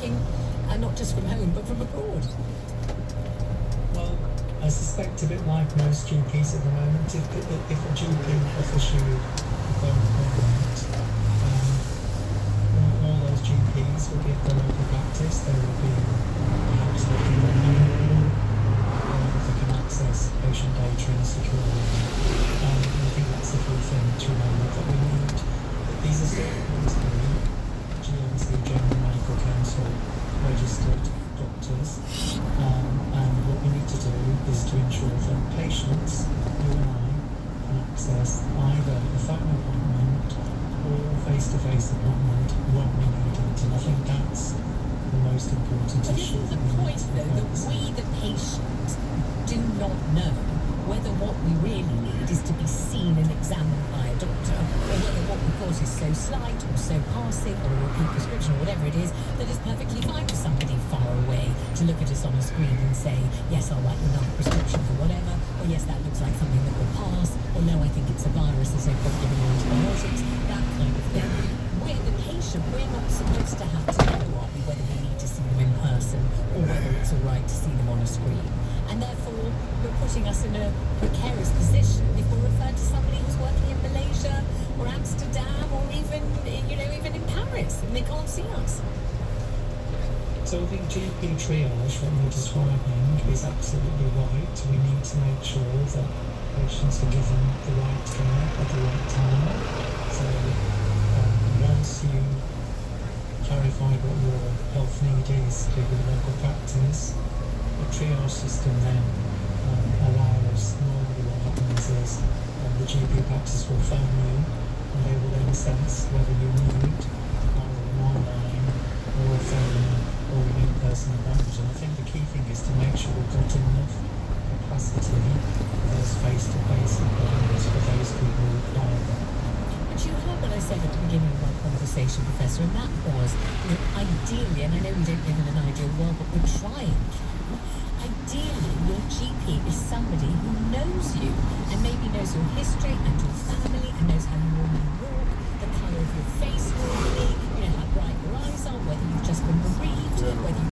working not just from home but from abroad? Well, I suspect a bit like most GPs at the moment, if a GP offers you a phone appointment, all those GPs will be at the local practice. They will be perhaps looking at home, they can access patient data in a secure way. I think that's the key thing to remember, that we need, that these are still going to be GMC, General Medical Council registered doctors, and what we need to do is to ensure that patients, you and I, can access either a phone appointment or face-to-face appointment when we need it, and I think that's the most important But issue. isn't the point, though, that we, the patient, do not know whether what we really need is to be seen and examined by a doctor, or whether what we thought is so slight or so passing or a repeat prescription or whatever it is, that it's perfectly fine for somebody far away to look at us on a screen and say, yes, I'll write you another prescription for whatever, or yes, that looks like something that will pass, or no, I think it's a virus, there's no point giving you antibiotics, that kind of thing. We're the patient, we're not supposed to have to know, are we, whether we need to see them in person or whether it's all right to see them on a screen. And therefore, we're putting us in a precarious position if we're referred to somebody who's working in Malaysia or Amsterdam or even in Paris and they can't see us. So I think GP triage, what you're describing, is absolutely right. We need to make sure that patients are given the right care at the right time. So once you clarify what your health need is to the local practice, the triage system then allows, normally what happens is the GP practice will phone you and they will then assess whether you need either an online or a phone or an in-person appointment. And I think the key thing is to make sure we've got enough capacity for those face-to-face appointments for those people who require them. But you heard what I said at the beginning of our conversation, Professor, and that was, ideally, and I know we don't live in an ideal world, but we're trying. Ideally, your GP is somebody who knows you and maybe knows your history and your family and knows how you normally walk, the colour of your face normally, how bright your eyes are, whether you've just been bereaved, whether you